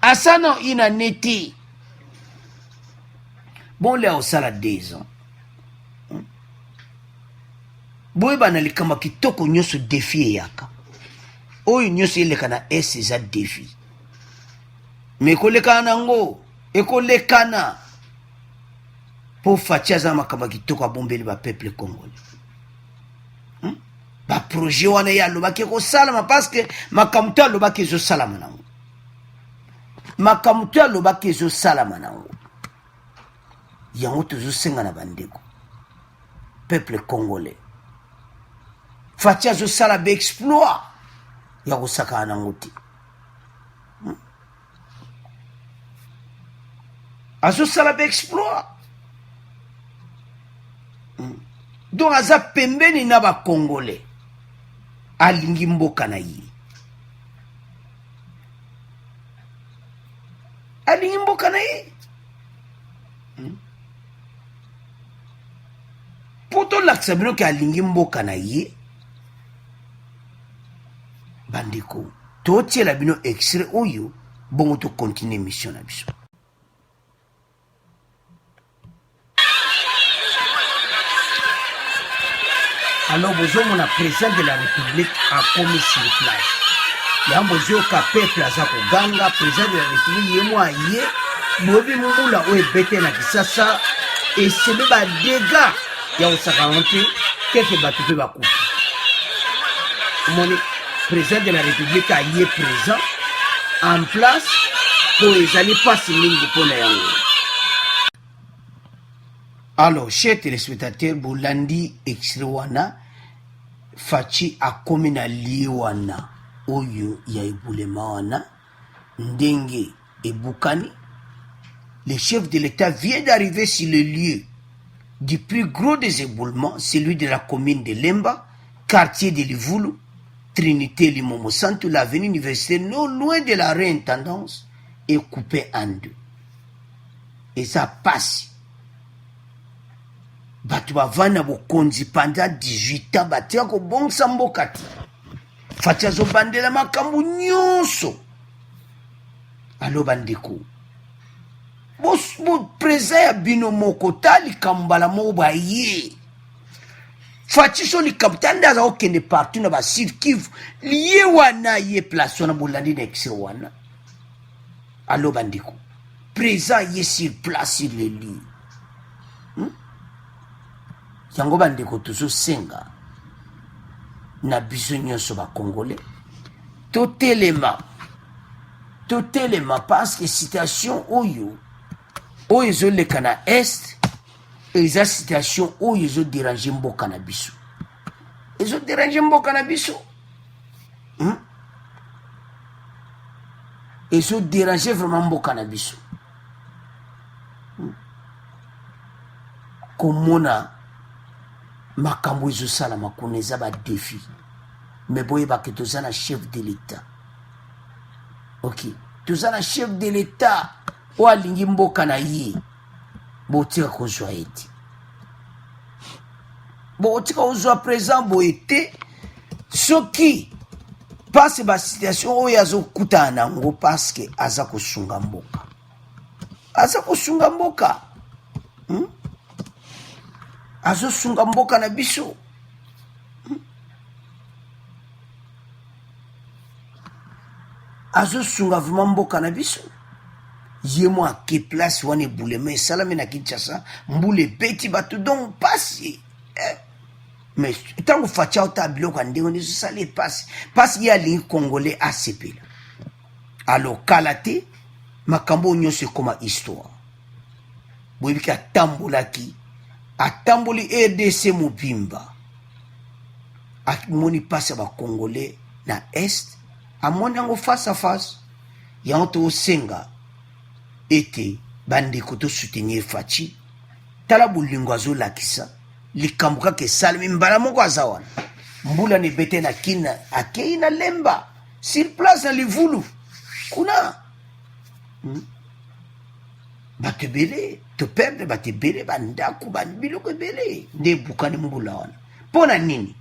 asana ina neti. Bon là au sala 2 ans. Boy banali kama kitoko nyoso défi yaka. Oyo nyoso ile kana za défi. Mais kolekana ngo ekolekana pour Faci azama kama kitoko abombeli ba peuple congolais. Ba projet wana ya lobaki ko salama parce que makamuto lobaki zo salama nango. Makamuto lobaki zo salama nango. Yango tozo senga na bandeko. Peuple congolais. Faci zo sala be exploit ya ko saka nango ti. Azo sala be exploit. Donc aza pembeni na ba congolais. Alingi mboka na ye. Alingi mboka na ye. Poto l'aksabino ke alingi mboka na ye. Bandiko. To tiela bino extrait oyo. Bongo to continue mission na biso. Alors, vous avez président de la République a commis sur place. Il y a un peuple à Ganga, président de la République, il y a un mauvais moment où il bête na kisasa et c'est des dégâts. Il y a un sacanté, quelques bateaux va couper. Mon président de la République a y est présent en place pour les années passées pour les années. Alors, chers téléspectateurs, Bolandi extrawana Faci a komi na liwana oyo ya ebulema wana ndenge ebukani. Le chef de l'État vient d'arriver sur le lieu du plus gros des éboulements, celui de la commune de Lemba, quartier de Livulu, Trinité Limomo Santo, l'avenue universitaire, non loin de la réintendance, est coupée en deux. Et ça passe. Batu bavana bokonzi pendant 18 ans batia ko bongsa mbokati. Faci zo bandela makambu nyonso. Alo bandeko. Bo preza ya bino moko tali kambala mo ba ye. Faci so li kapitanda za okende partout na ba Sud Kivu. Liye wana ye place wana Bolandi na extra wana. Alo bandeko. Preza ye sur place sur le lit. Yango bandeko tozo senga na biso nyonso ba congolais totelema parce que situation oyo zo leka na est eza situation oyo zo déranger mboka na biso ezo déranger mboka na biso ezo déranger vraiment mboka na biso komona makambo ezosalama kuna eza badefi me boyebake toza na chef de l'état. Ok, toza na chef de l'état oyo alingi mboka na ye, botika kozwa ye te, botika kozwa présent boye te. Soki pase basituation oyo azokutana nango parceke aza kosunga mboka, aza kosunga mboka, azosunga mboka na biso. Azosunga vraiment mboka na biso. Ye mo ake place wana ebulema esalami na Kinshasa, mbula ebeti bato donc pasi. Mais ntango faci ota biloko ya ndenge ezosala epasi, pasi ye alingi congolais asepela. Alors kala te makambo oyo nyonso ekoma histoire. Boyebiki atamboli RDC mobimba, amoni pasi ya bacongolais na est, amoni yango face à face. Yango tosenga ete bandeko tosoutenir Faci, tala bolingo azolakisa likambo kaka esalemi mbala moko aza wana, mbula na ebete na kina akei na lemba sur place na livulu kuna. Bato ebele toperdre, bato ebele, bandako, biloko ebele nde ebukani mbula wana. Mpo na nini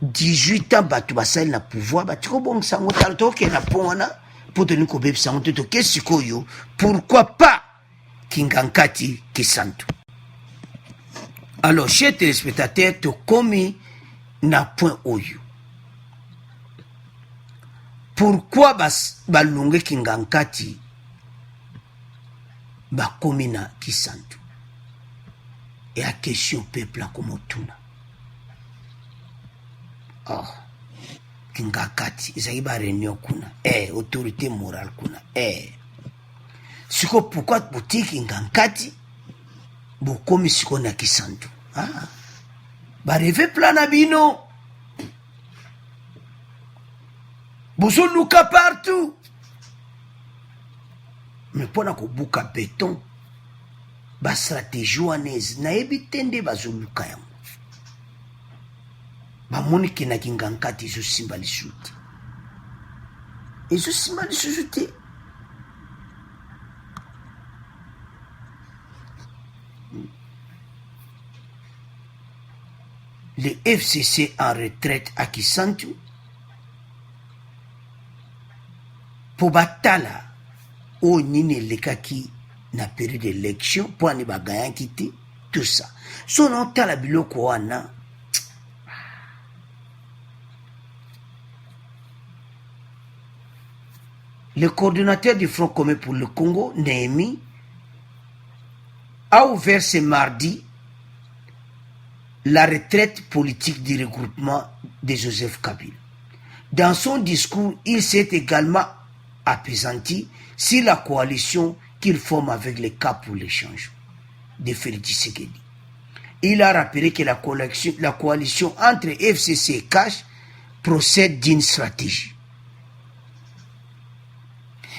18 ans bato basali na pouvoir batiko bongisa yango tala tokende na mpo wana mpo tolingi kobebisa yango te toke sikoyo pourquoi pas Kingankati Kisantu. Alors, chers téléspectateurs, tokomi na point oyo. Pourquoi balunge Kingankati bakomi na Kisantu? Et la question peuple a komotuna. Oh, Kingankati, ezali ba réunion kuna. Autorité morale kuna. Siko pourquoi boutique Kingankati bokomi siko na Kisantu? Bareve plan na bino. Bozo luka partout. Mais pona ko buka béton, ba stratégie wanaise na ebitende bazo luka yango. Ba moniki na Kingankati zo simba lisuti. Ezo simba lisuti. Le FCC en retraite à Kisantu pour batala o nini lekaki na période d'élection pour ani bagayan kiti tout ça son on tala biloko wana le coordinateur du Front commun pour le Congo Néhémie a ouvert ce mardi la retraite politique du regroupement de Joseph Kabila. Dans son discours, il s'est également appesanti sur la coalition qu'il forme avec les CAP pour l'échange de Félix Tshisekedi. Il a rappelé que la coalition entre FCC et CASH procède d'une stratégie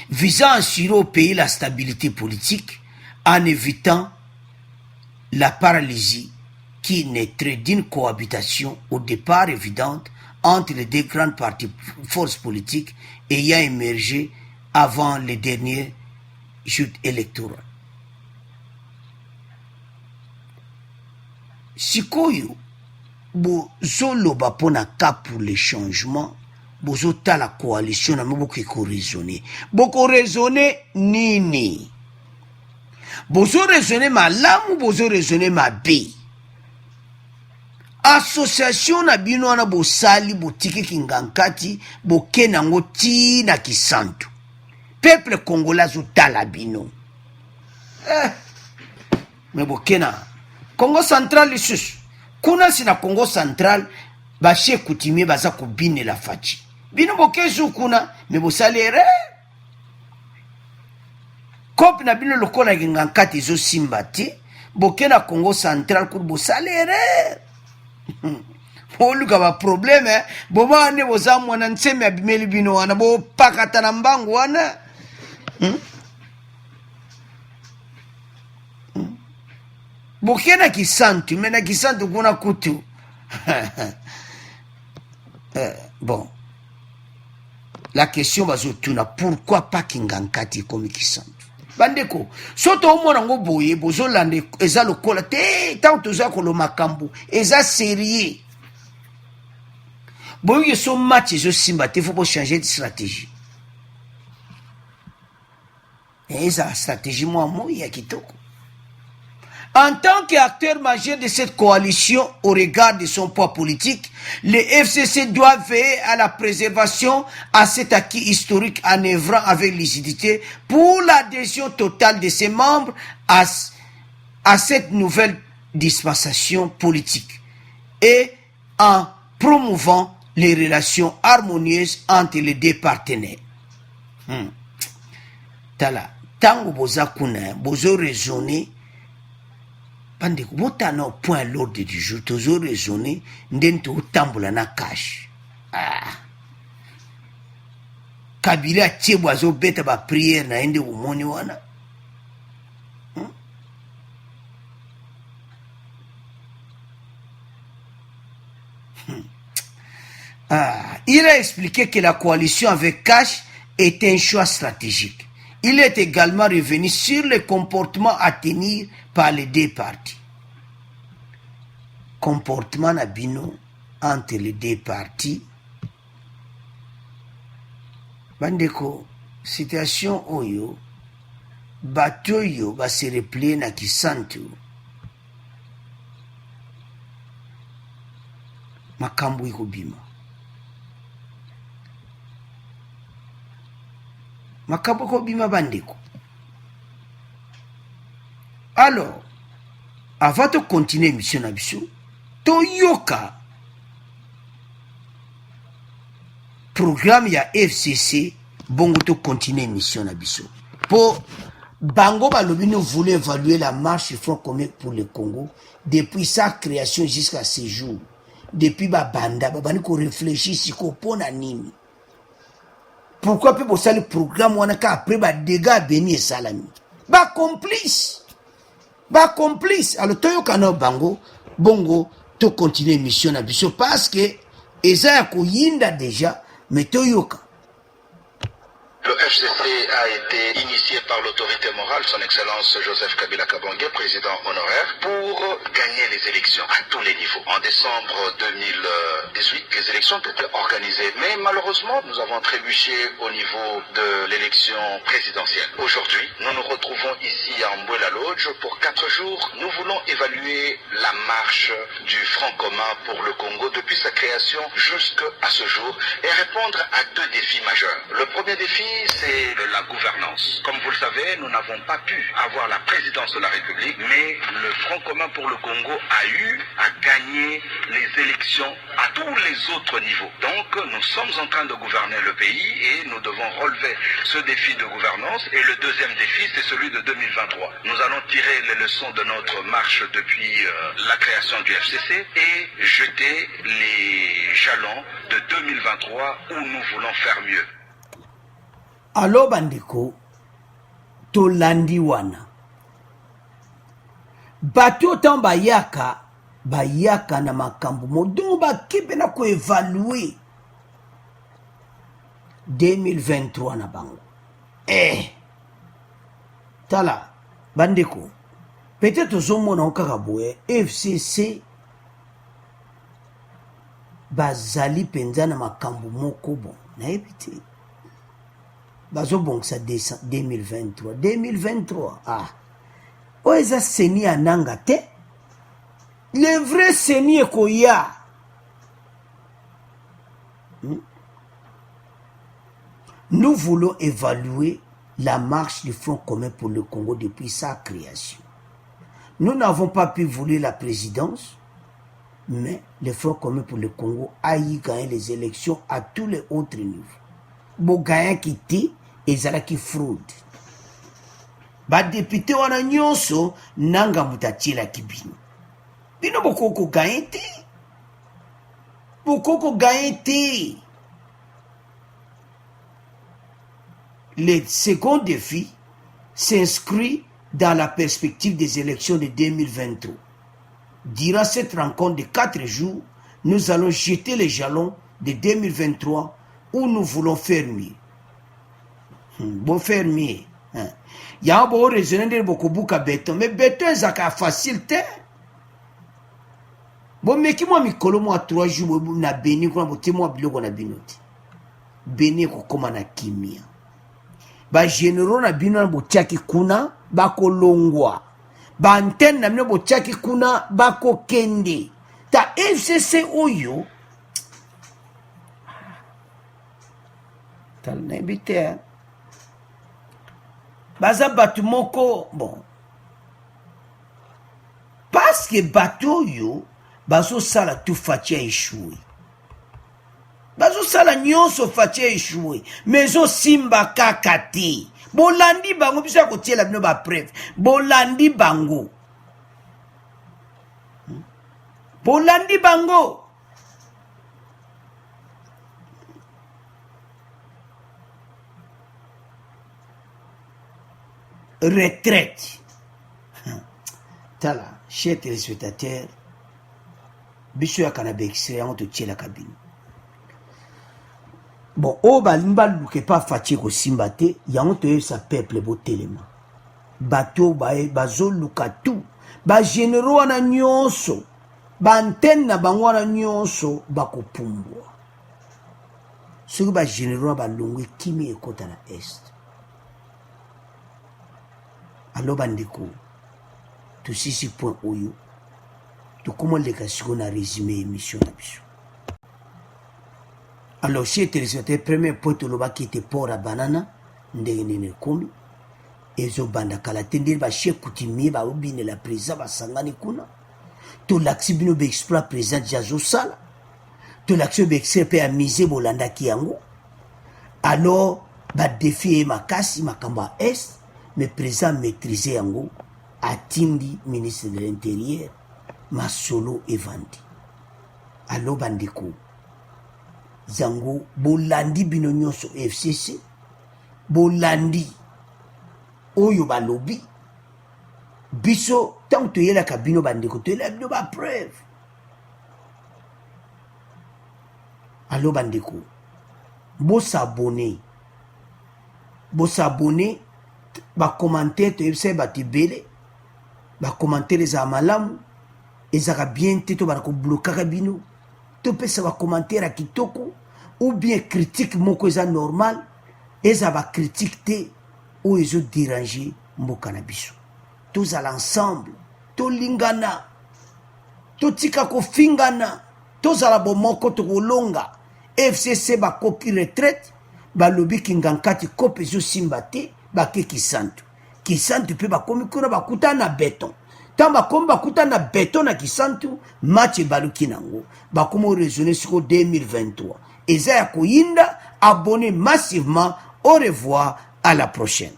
visant à assurer au pays la stabilité politique en évitant la paralysie qui naîtrait d'une cohabitation au départ évidente entre les deux grandes parties forces politiques ayant émergé avant les dernières joutes électorales. Sikoyo, bozoloba pona cap pour les changements, bozota la coalition na boko raisonner. Boko raisonner nini? Bozo raisonner malamu, bozo raisonner mabe. Association na bino wana bosali botiki Kingankati bokena ngo ti na Kisantu. Peuple congolais zotala bino. Mais bokena Congo central lisusu. Kuna sina Congo central bashe kutimie baza kubine la Faci. Bino bokezu kuna me bosali ere. Kopi na bino lokola Kingankati zo simbati bokena Congo central kur bosali ere. Oluka ba problème boma ne boza mwana nseme abimeli bino wana bo pakata na mbangu wana Bokena Kisantu, mena Kisantu kuna kutu. Bon. La question va tuna pourquoi pas Kingankati comme Kisantu? Bandeko, soto omona ngo boye bozo lande eza lokola te tant toza ko lo makambu eza sérieux. Boye so match zo simba te faut changer de stratégie. Et eza stratégie moi ya kitoko. En tant qu'acteur majeur de cette coalition au regard de son poids politique, le FCC doit veiller à la préservation à cet acquis historique en œuvrant avec lucidité pour l'adhésion totale de ses membres à cette nouvelle dispensation politique et en promouvant les relations harmonieuses entre les deux partenaires. Tala, tango boza kuna, bozo raisonner. Pande bota na point l'ordre du jour, toujours raisonner, ndento tambola na cash. Kabila tchebo zo beta ba prière na ende umoni wana. Il a expliqué que la coalition avec Cash est un choix stratégique. Il est également revenu sur le comportement à tenir par les deux parties. Comportement nabino entre les deux parties. Bandeko, situation oyo, bato yo va se replier na Kisantu. Makambu iko bima. Makambu iko bima bandeko. Alors, avant de continuer mission na biso, toyoka programme ya FCC bongo to continuer mission na biso. Pour Bango Balobi nous voulait évaluer la marche du Front commun pour le Congo depuis sa création jusqu'à ce jour. Depuis Banda, babani ko réfléchir si ko pona nini. Pourquoi peut bosser le programme wanaka après ba dégâts béni et salami. Ba complice. Alors toyoka no bango bongo to continuer mission na biso parce que eza ko yinda déjà mais toyoka. Le FCC a été initié par l'autorité morale, son Excellence Joseph Kabila Kabange, président honoraire, pour gagner les élections à tous les niveaux. En décembre 2018, les élections étaient organisées, mais malheureusement, nous avons trébuché au niveau de l'élection présidentielle. Aujourd'hui, nous nous retrouvons ici à Mbwela Lodge pour 4 jours. Nous voulons évaluer la marche du Front commun pour le Congo depuis sa création jusqu'à ce jour et répondre à 2 défis majeurs. Le premier défi, c'est la gouvernance. Comme vous le savez, nous n'avons pas pu avoir la présidence de la République, mais le Front commun pour le Congo a eu à gagner les élections à tous les autres niveaux. Donc, nous sommes en train de gouverner le pays et nous devons relever ce défi de gouvernance. Et le deuxième défi, c'est celui de 2023. Nous allons tirer les leçons de notre marche depuis la création du FCC et jeter les jalons de 2023 où nous voulons faire mieux. Alors bandeko to landi wana bato tan bayaka na makambu modon ba kipe na ko évaluer 2023 na bango tala bandeko peut-être zomona okaka boye FCC bazali penza na makambu moko bon na ebite bazo bon ça 2023 oeza seni ananga te le vrai seni ekoya nous voulons évaluer la marche du Front commun pour le Congo depuis sa création. Nous n'avons pas pu voler la présidence, mais le Front commun pour le Congo a y gagné les élections à tous les autres niveaux. Bo gagné qui était ezalaki fraude. Ba député wana nyonso nanga mutachila kibino. Bino bokoko gagné te. Le second défi s'inscrit dans la perspective des élections de 2023. Durant cette rencontre de 4 jours, nous allons jeter les jalons de 2023 où nous voulons faire mieux. Bon, faire mieux. Il y a un bon raisonnement beaucoup de béton, mais béton, c'est facile. Bon, mais qui m'a mis moi 3 jours, na béni, quoi, moi, biloko na binoti. Béni, comme na kimia. Ba généraux na bino bo tchaki kuna, ba kolongwa. Ba antenne na bino bo tchaki kuna, ba ko kende. Ta FCC oyo. Tal n'habite. Baza batu moko, bon. Parce que bateau yo, bazo sala tout fatia échoué. Bazo sala nyonso fatia échoué. Mezo simba kakati. Bolandi bango, bisa kotie la bino ba preuve. Bolandi bango. Bolandi bango. Retraite. Tala, chers téléspectateurs, biso ya kanabe extrait on te tient la cabine. Bon, o balimba luke pa fatie ko simbate, ya on te sa peuple bo telema. Bato bae bazo luka tout. Ba généraux wana nyonso, ba antenne na bango wana nyonso bako pumbwa. Soki ba généraux ba longwe kimi ekota na est. Alors bandeko, tout ceci point oyo. Tout comment les gars on a résumé émission na biso. Alors chez téléspectateurs, premier point to loba qui était port à banana, ndenge nene komi. Ezo banda kala tendel ba chez coutumier ba obine la président ba sangani kuna. To l'action bino be exploit président Jazo Sala. To l'action be exploit a miser bolanda ki yango. Alors ba défier makasi makamba est, mais président maîtriser yango atindi ministre de l'intérieur masolo evandi. Alors bandeko zango bolandi bino nyonso FCC bolandi oyo balobi biso tant to yela kabino bandeko to yela bino ba preuve. Alors bandeko bo s'abonner ba commenter to yebse ba tibele ba commenter les amalamu ezaka bien teto ba ko bloquer bino to pesa ba commenter a kitoko ou bien critique moko eza normal eza ba critique te ou ezo déranger mboka na biso. Tous à l'ensemble, to lingana, to tika ko fingana, tous à la bomoko to kolonga. FCC ba koki retraite, ba lobi kingankati kope zo simbate, ba ke kisantu. Kisantu pe ba komi kuna ba kuta na béton. Tamba komi ba kuta na béton na kisantu, match baluki nango. Ba komo raisonner sur 2023. Eza ya koyinda, abonnez massivement. Au revoir, à la prochaine.